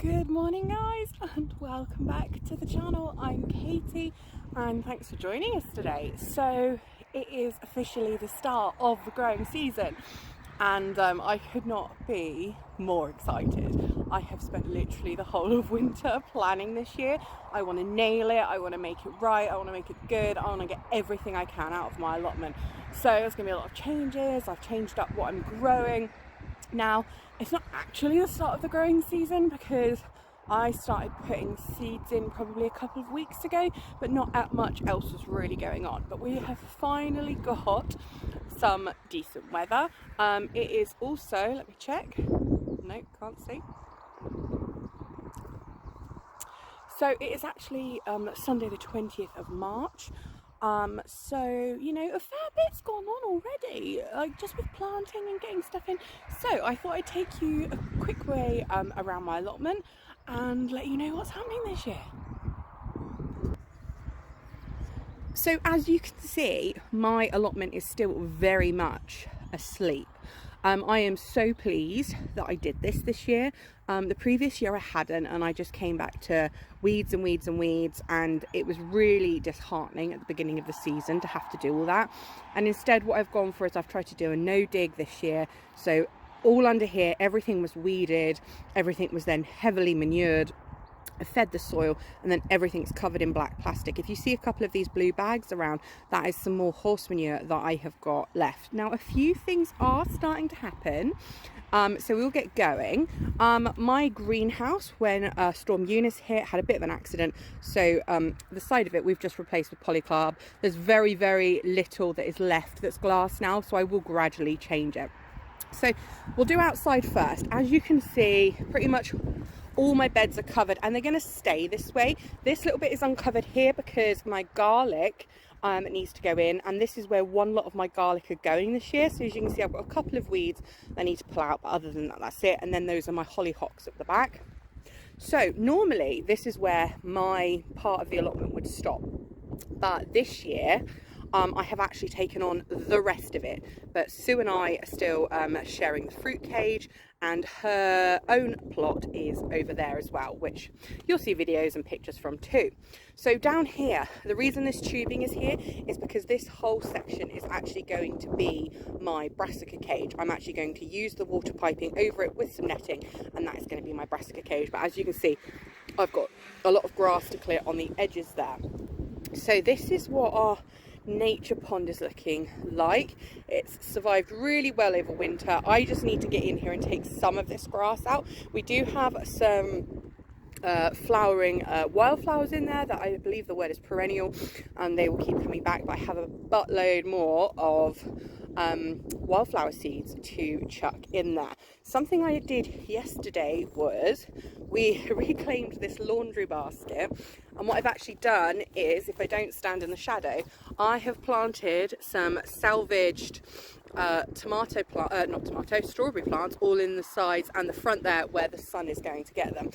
Good morning guys, and welcome back to the channel. I'm Katie and thanks for joining us today. So it is officially the start of the growing season and I could not be more excited. I have spent literally the whole of winter planning this year. I want to nail it, I want to make it right, I want to make it good, I want to get everything I can out of my allotment. So there's going to be a lot of changes. I've changed up what I'm growing. Now, it's not actually the start of the growing season because I started putting seeds in probably a couple of weeks ago, but not that much else was really going on. But we have finally got some decent weather. It is also, let me check, no, can't see. So it is actually Sunday the 20th of March. So, you know, a fair bit's gone on already, like just with planting and getting stuff in. So I thought I'd take you a quick way around my allotment and let you know what's happening this year. So as you can see, my allotment is still very much asleep. I am so pleased that I did this year. The previous year I hadn't, and I just came back to weeds and weeds and weeds, and it was really disheartening at the beginning of the season to have to do all that. And instead what I've gone for is I've tried to do a no dig this year. So all under here, everything was weeded, everything was then heavily manured. I fed the soil, and then everything's covered in black plastic. If you see a couple of these blue bags around, that is some more horse manure that I have got left. Now a few things are starting to happen, so we'll get going. My greenhouse, when Storm Eunice hit, had a bit of an accident, so the side of it we've just replaced with polycarb. There's very little that is left that's glass now, so I will gradually change it. So we'll do outside first. As you can see, pretty much all my beds are covered, and they're going to stay this way. This little bit is uncovered here because my garlic needs to go in, and this is where one lot of my garlic are going this year. So as you can see, I've got a couple of weeds that I need to pull out, but other than that, that's it. And then those are my hollyhocks at the back. So normally this is where my part of the allotment would stop, but this year I have actually taken on the rest of it. But Sue and I are still sharing the fruit cage, and her own plot is over there as well, which you'll see videos and pictures from too. So down here, the reason this tubing is here is because this whole section is actually going to be my brassica cage. I'm actually going to use the water piping over it with some netting, and that is going to be my brassica cage. But as you can see, I've got a lot of grass to clear on the edges there. So this is what our nature pond is looking like. It's survived really well over winter. I just need to get in here and take some of this grass out. We do have some flowering wildflowers in there that I believe the word is perennial, and they will keep coming back, but I have a buttload more of wildflower seeds to chuck in there. Something I did yesterday was we reclaimed this laundry basket, and what I've actually done is, if I don't stand in the shadow, I have planted some salvaged strawberry plants all in the sides and the front there where the sun is going to get them.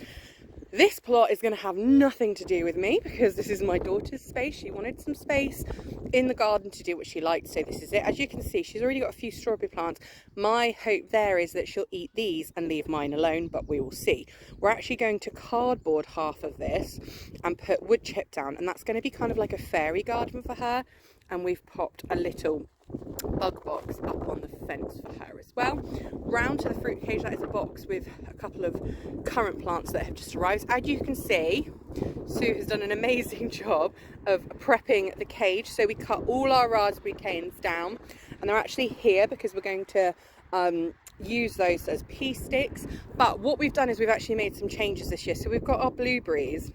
This plot is going to have nothing to do with me because this is my daughter's space. She wanted some space in the garden to do what she liked, so this is it. As you can see, she's already got a few strawberry plants. My hope there is that she'll eat these and leave mine alone, but we will see. We're actually going to cardboard half of this and put wood chip down, and that's going to be kind of like a fairy garden for her. And we've popped a little bug box up on the fence for her as well. Round to the fruit cage, that is a box with a couple of currant plants that have just arrived. As you can see, Sue has done an amazing job of prepping the cage. So we cut all our raspberry canes down, and they're actually here because we're going to use those as pea sticks. But what we've done is we've actually made some changes this year. So we've got our blueberries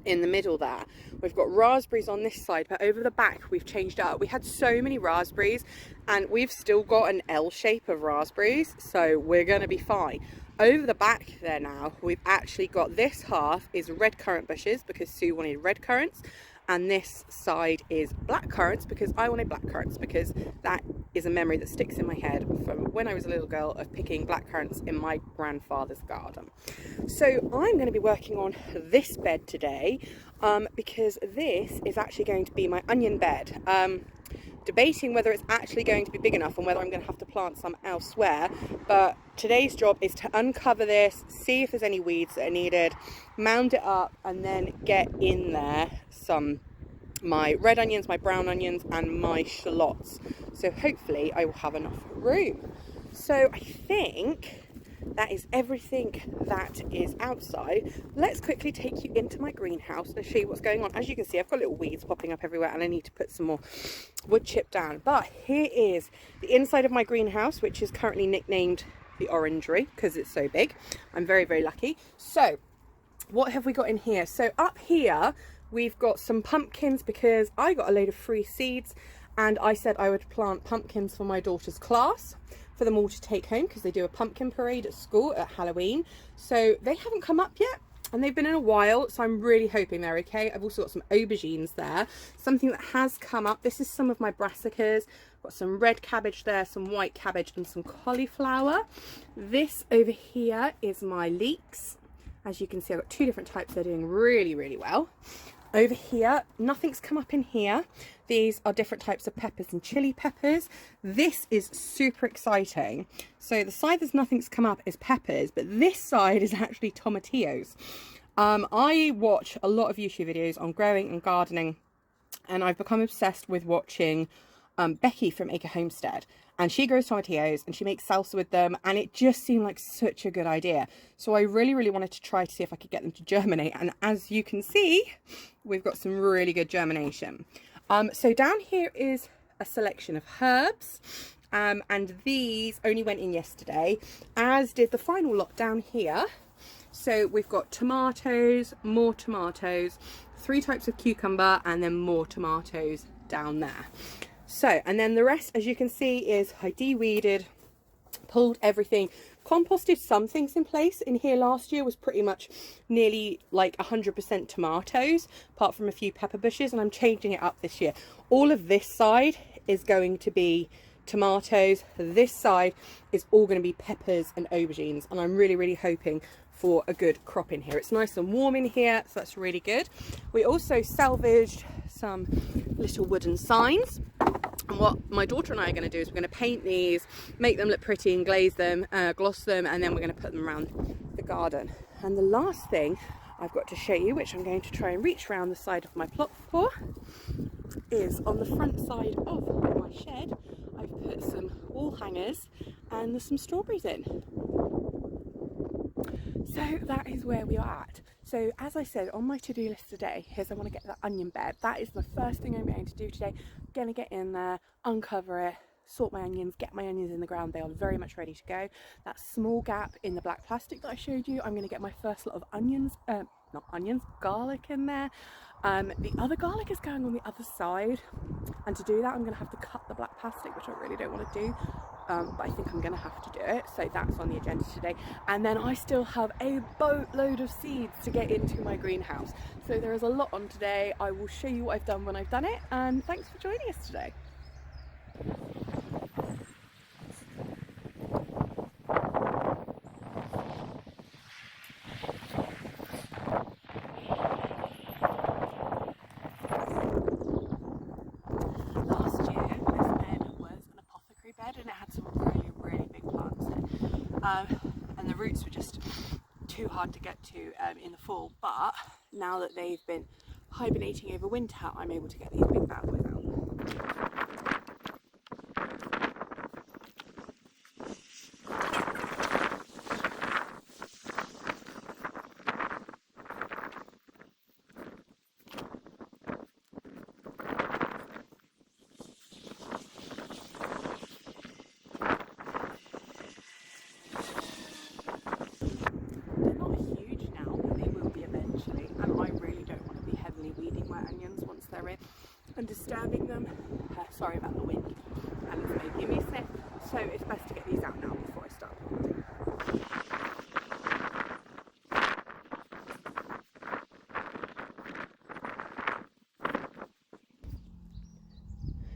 in the middle there, we've got raspberries on this side, but over the back we've changed up. We had so many raspberries and we've still got an L shape of raspberries, so we're going to be fine. Over the back there now, we've actually got this half is red currant bushes because Sue wanted red currants, and this side is black currants because I wanted black currants, because that is a memory that sticks in my head from when I was a little girl of picking black currants in my grandfather's garden. So I'm going to be working on this bed today because this is actually going to be my onion bed. debating whether it's actually going to be big enough and whether I'm going to have to plant some elsewhere. But today's job is to uncover this, see if there's any weeds that are needed, mound it up, and then get in there my red onions, my brown onions, and my shallots. So hopefully I will have enough room. So I think that is everything that is outside. Let's quickly take you into my greenhouse and show you what's going on. As you can see, I've got little weeds popping up everywhere and I need to put some more wood chip down. But here is the inside of my greenhouse, which is currently nicknamed the orangery because it's so big. I'm very, very lucky. So what have we got in here? So up here, we've got some pumpkins because I got a load of free seeds and I said I would plant pumpkins for my daughter's class for them all to take home because they do a pumpkin parade at school at Halloween. So they haven't come up yet and they've been in a while, so I'm really hoping they're okay. I've also got some aubergines there, something that has come up. This is some of my brassicas. Got some red cabbage there, some white cabbage and some cauliflower. This over here is my leeks. As you can see, I've got two different types. They're doing really, really well. Over here, nothing's come up in here. These are different types of peppers and chili peppers. This is super exciting. So the side there's nothing's come up is peppers, but this side is actually tomatillos. I watch a lot of YouTube videos on growing and gardening, and I've become obsessed with watching Becky from Acre Homestead, and she grows tomatillos and she makes salsa with them, and it just seemed like such a good idea. So I really wanted to try to see if I could get them to germinate, and as you can see, we've got some really good germination. So down here is a selection of herbs, and these only went in yesterday, as did the final lot down here. So we've got tomatoes, more tomatoes, 3 types of cucumber, and then more tomatoes down there. So, and then the rest, as you can see, is I de-weeded, pulled everything, composted some things in place. In here last year was pretty much nearly like 100% tomatoes, apart from a few pepper bushes, and I'm changing it up this year. All of this side is going to be tomatoes. This side is all going to be peppers and aubergines, and I'm really hoping for a good crop in here. It's nice and warm in here, so that's really good. We also salvaged some little wooden signs, and what my daughter and I are going to do is we're going to paint these, make them look pretty and glaze them, gloss them, and then we're going to put them around the garden. And the last thing I've got to show you, which I'm going to try and reach around the side of my plot for, is on the front side of my shed. I've put some wall hangers and there's some strawberries in. So that is where we are at. So as I said, on my to-do list today is I want to get that onion bed. That is the first thing I'm going to do today. I'm going to get in there, uncover it, sort my onions, get my onions in the ground. They are very much ready to go. That small gap in the black plastic that I showed you, I'm going to get my first lot of onions, not onions, garlic in there. The other garlic is going on the other side, and to do that I'm going to have to cut the black plastic, which I really don't want to do. But I think I'm going to have to do it, so that's on the agenda today. And then I still have a boatload of seeds to get into my greenhouse, so there is a lot on today. I will show you what I've done when I've done it, and thanks for joining us today. And the roots were just too hard to get to in the fall, but now that they've been hibernating over winter, I'm able to get these big bad boys out. And disturbing them. Sorry about the wind, and it's making me sick, so it's best to get these out now before I start planting.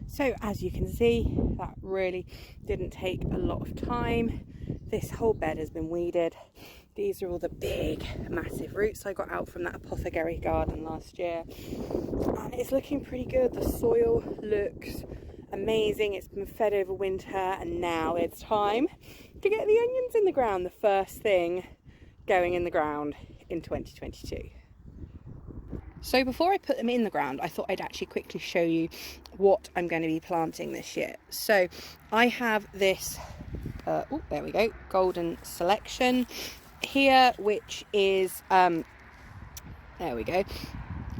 So as you can see, that really didn't take a lot of time. This whole bed has been weeded. These are all the big, massive roots I got out from that apothecary garden last year. And it's looking pretty good. The soil looks amazing. It's been fed over winter, and now it's time to get the onions in the ground. The first thing going in the ground in 2022. So before I put them in the ground, I thought I'd actually quickly show you what I'm going to be planting this year. So I have this, oh, there we go, golden selection here, which is, there we go,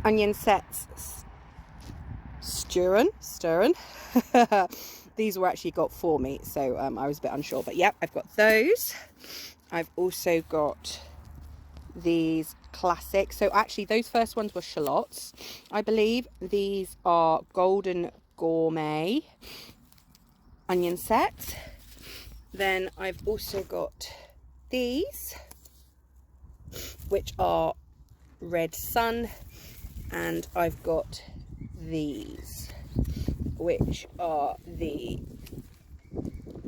onion sets stirring. These were actually got for me, so I was a bit unsure, but yep, I've got those. I've also got these classic, so actually those first ones were shallots, I believe. These are golden gourmet onion sets. Then I've also got these, which are red sun, and I've got these, which are the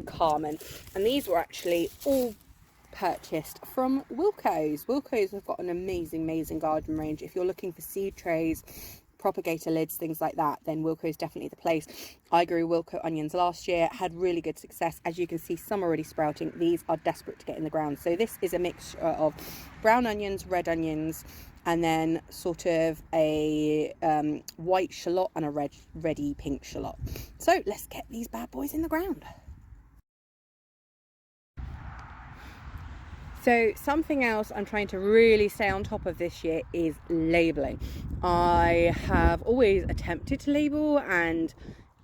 Carmen, and these were actually all purchased from Wilko's. Wilko's have got an amazing garden range. If you're looking for seed trays, propagator lids, things like that, then Wilko's definitely the place. I grew Wilko onions last year, had really good success. As you can see, some are already sprouting. These are desperate to get in the ground. So this is a mixture of brown onions, red onions, and then sort of a white shallot and a reddy pink shallot. So let's get these bad boys in the ground. So something else I'm trying to really stay on top of this year is labelling. I have always attempted to label, and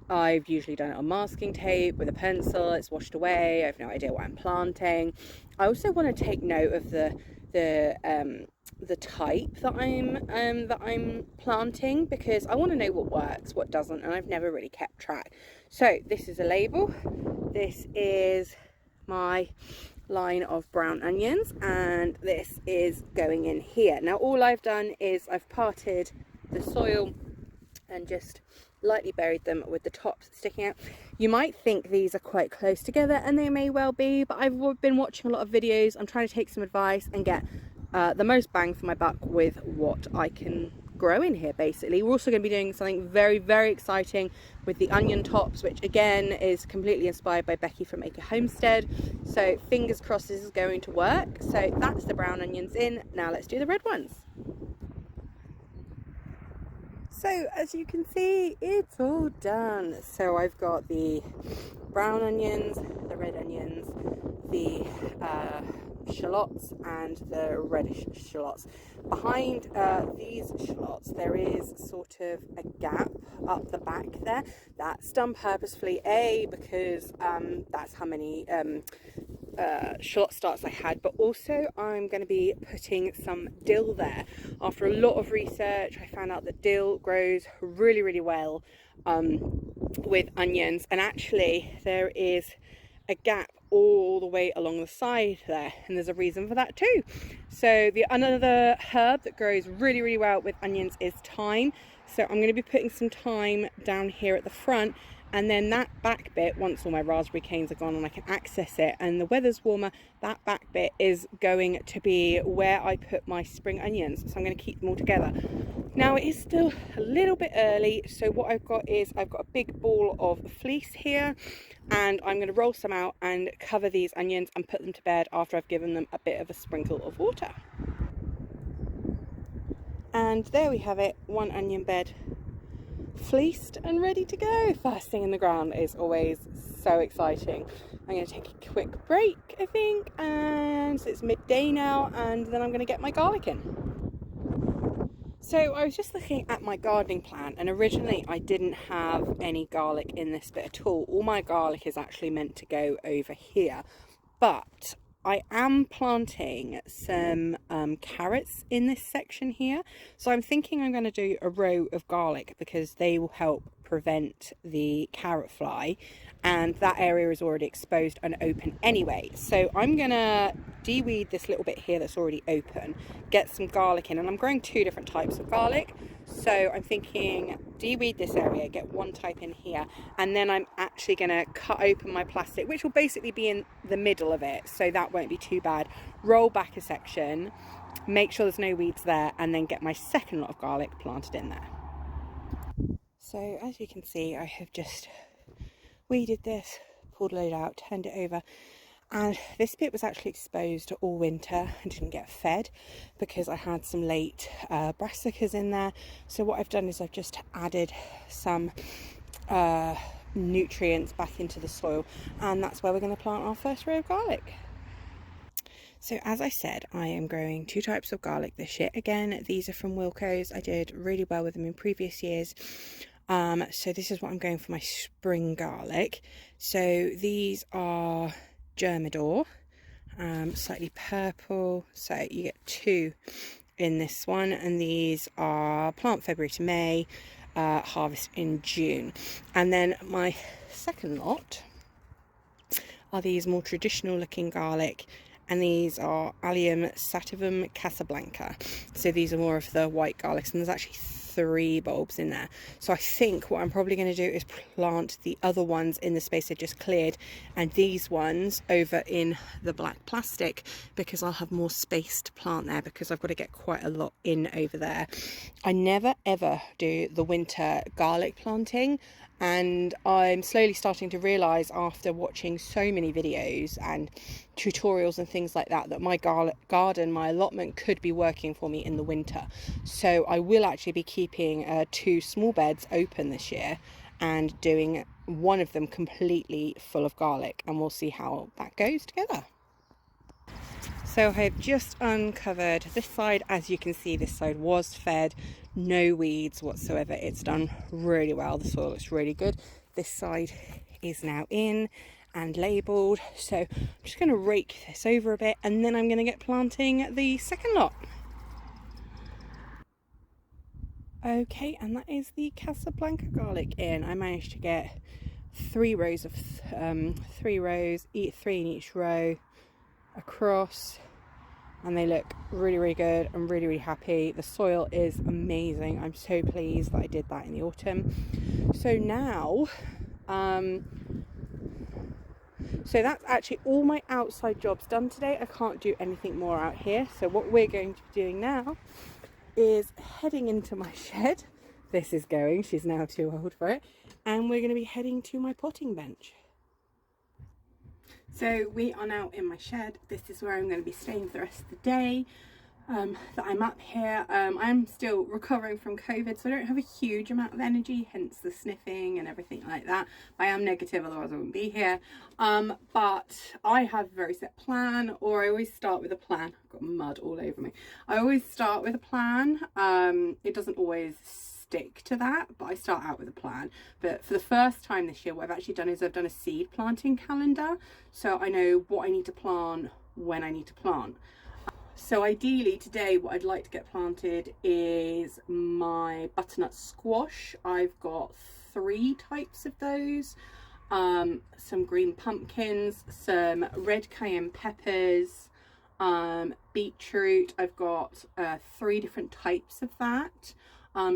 I've usually done it on masking tape with a pencil. It's washed away. I have no idea what I'm planting. I also want to take note of the type that I'm planting, because I want to know what works, what doesn't, and I've never really kept track. So this is a label. This is my line of brown onions, and this is going in here. Now all I've done is I've parted the soil and just lightly buried them with the tops sticking out. You might think these are quite close together, and they may well be, but I've been watching a lot of videos. I'm trying to take some advice and get the most bang for my buck with what I can grow in here. Basically, we're also going to be doing something very exciting with the onion tops, which again is completely inspired by Becky from Acre Homestead, so fingers crossed this is going to work. So that's the brown onions in. Now let's do the red ones. So as you can see, it's all done. So I've got the brown onions, the red onions, the shallots, and the reddish shallots. Behind these shallots there is sort of a gap up the back there. That's done purposefully, because that's how many shallot starts I had, but also I'm going to be putting some dill there. After a lot of research, I found out that dill grows really well with onions, and actually there is a gap all the way along the side there, and there's a reason for that too. So another herb that grows really well with onions is thyme. So I'm going to be putting some thyme down here at the front, and then that back bit, once all my raspberry canes are gone and I can access it and the weather's warmer, that back bit is going to be where I put my spring onions. So I'm going to keep them all together. Now it is still a little bit early, so what I've got is I've got a big ball of fleece here, and I'm going to roll some out and cover these onions and put them to bed after I've given them a bit of a sprinkle of water. And there we have it, one onion bed fleeced and ready to go. First thing in the ground is always so exciting. I'm going to take a quick break, I think, and so it's midday now, and then I'm going to get my garlic in. So I was just looking at my gardening plan, and originally I didn't have any garlic in this bit at all. All my garlic is actually meant to go over here, but I am planting some carrots in this section here. So I'm thinking I'm going to do a row of garlic, because they will help prevent the carrot fly, and that area is already exposed and open anyway. So I'm going to de-weed this little bit here that's already open, get some garlic in, and I'm growing two different types of garlic. So I'm thinking de-weed this area, get one type in here, and then I'm actually going to cut open my plastic, which will basically be in the middle of it, so that won't be too bad. Roll back a section, make sure there's no weeds there, and then get my second lot of garlic planted in there. So as you can see, I have just weeded this, pulled a load out, turned it over, and this bit was actually exposed all winter and didn't get fed because I had some late brassicas in there. So what I've done is I've just added some nutrients back into the soil, and that's where we're going to plant our first row of garlic. So as I said, I am growing 2 types of garlic this year. Again, these are from Wilko's. I did really well with them in previous years. So this is what I'm going for my spring garlic. So these are Germador, slightly purple. So you get 2 in this one, and these are plant February to May, harvest in June. And then my second lot are these more traditional looking garlic, and these are Allium sativum Casablanca. So these are more of the white garlics, and there's actually 3 bulbs in there. So I think what I'm probably going to do is plant the other ones in the space I just cleared, and these ones over in the black plastic, because I'll have more space to plant there, because I've got to get quite a lot in over there. I never ever do the winter garlic planting, and I'm slowly starting to realise, after watching so many videos and tutorials and things like that, that my garden, my allotment, could be working for me in the winter. So I will actually be keeping 2 small beds open this year and doing one of them completely full of garlic, and we'll see how that goes together. So I've just uncovered this side. As you can see, this side was fed, no weeds whatsoever. It's done really well. The soil looks really good. This side is now in and labelled. So I'm just going to rake this over a bit, and then I'm going to get planting the second lot. Okay, and that is the Casablanca garlic in. I managed to get 3 rows of 3 rows, 3 in each row across, and they look really good. I'm really happy. The soil is amazing. I'm so pleased that I did that in the autumn. So now so that's actually all my outside jobs done today. I can't do anything more out here. So what we're going to be doing now is heading into my shed. This is going, she's now too old for it, and we're going to be heading to my potting bench. So we are now in my shed. This is where I'm going to be staying for the rest of the day that I'm up here. I'm still recovering from COVID, so I don't have a huge amount of energy, hence the sniffing and everything like that. I am negative, otherwise I wouldn't be here. But I have a very set plan, or I always start with a plan. I've got mud all over me. I always start with a plan. It doesn't always stick to that, but I start out with a plan. But for the first time this year, what I've actually done is I've done a seed planting calendar, so I know what I need to plant when I need to plant. So ideally today what I'd like to get planted is my butternut squash. I've got 3 types of those, some green pumpkins, some red cayenne peppers, beetroot. I've got 3 different types of that.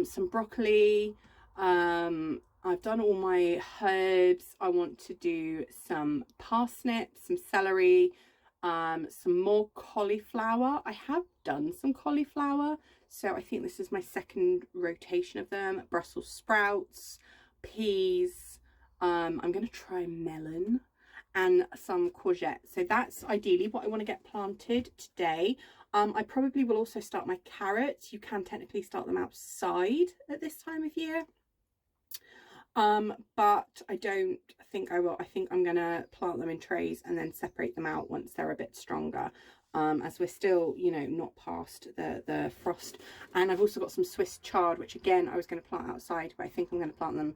Some broccoli. I've done all my herbs. I want to do some parsnips, some celery, some more cauliflower. I have done some cauliflower, so I think this is my second rotation of them. Brussels sprouts, peas, I'm going to try melon, and some courgette. So that's ideally what I want to get planted today. I probably will also start my carrots. You can technically start them outside at this time of year, but I don't think I will. I think I'm gonna plant them in trays and then separate them out once they're a bit stronger, as we're still, you know, not past the frost. And I've also got some Swiss chard, which again I was going to plant outside, but I think I'm going to plant them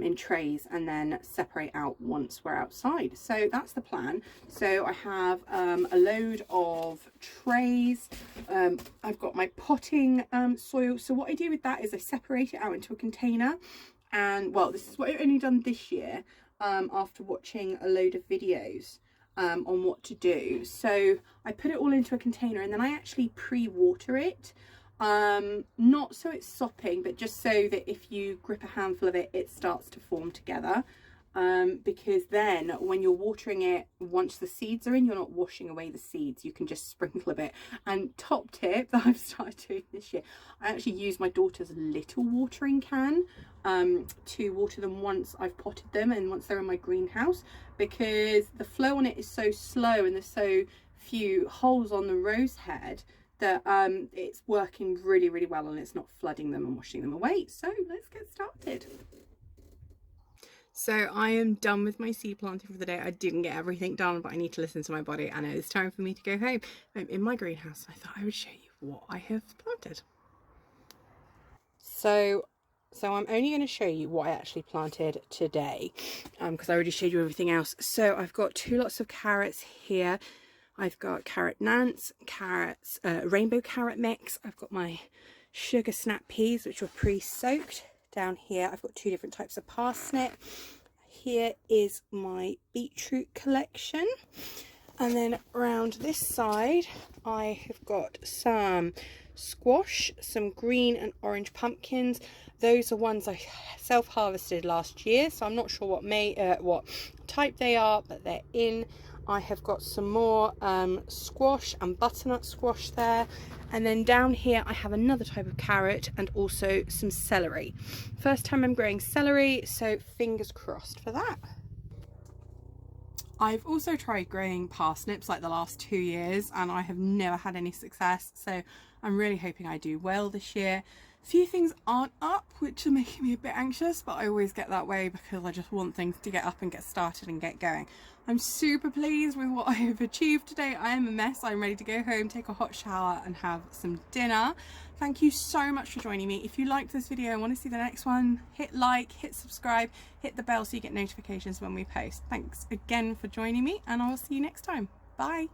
in trays and then separate out once we're outside. So that's the plan. So I have a load of trays. I've got my potting soil. So what I do with that is I separate it out into a container. And well, this is what I've only done this year, after watching a load of videos on what to do. So I put it all into a container, and then I actually pre-water it, not so it's sopping, but just so that if you grip a handful of it, it starts to form together. because then when you're watering it, once the seeds are in, you're not washing away the seeds. You can just sprinkle a bit. And top tip that I've started doing this year, I actually use my daughter's little watering can to water them once I've potted them and once they're in my greenhouse, because the flow on it is so slow and there's so few holes on the rose head that it's working really, really well, and it's not flooding them and washing them away. So let's get started. So I am done with my seed planting for the day. I didn't get everything done, but I need to listen to my body, and it's time for me to go home. I'm in my greenhouse, and I thought I would show you what I have planted. So I'm only going to show you what I actually planted today, because I already showed you everything else. So I've got 2 lots of carrots here. I've got carrot nance, carrots, rainbow carrot mix. I've got my sugar snap peas, which were pre-soaked. Down here I've got 2 different types of parsnip. Here is my beetroot collection, and then around this side I have got some squash, some green and orange pumpkins. Those are ones I self-harvested last year, so I'm not sure what type they are, but they're in. I have got some more squash and butternut squash there, and then down here I have another type of carrot and also some celery. First time I'm growing celery, so fingers crossed for that. I've also tried growing parsnips like the last 2 years, and I have never had any success, so I'm really hoping I do well this year. A few things aren't up, which are making me a bit anxious, but I always get that way because I just want things to get up and get started and get going. I'm super pleased with what I have achieved today. I am a mess. I'm ready to go home, take a hot shower and have some dinner. Thank you so much for joining me. If you liked this video and want to see the next one, hit like, hit subscribe, hit the bell so you get notifications when we post. Thanks again for joining me, and I will see you next time. Bye.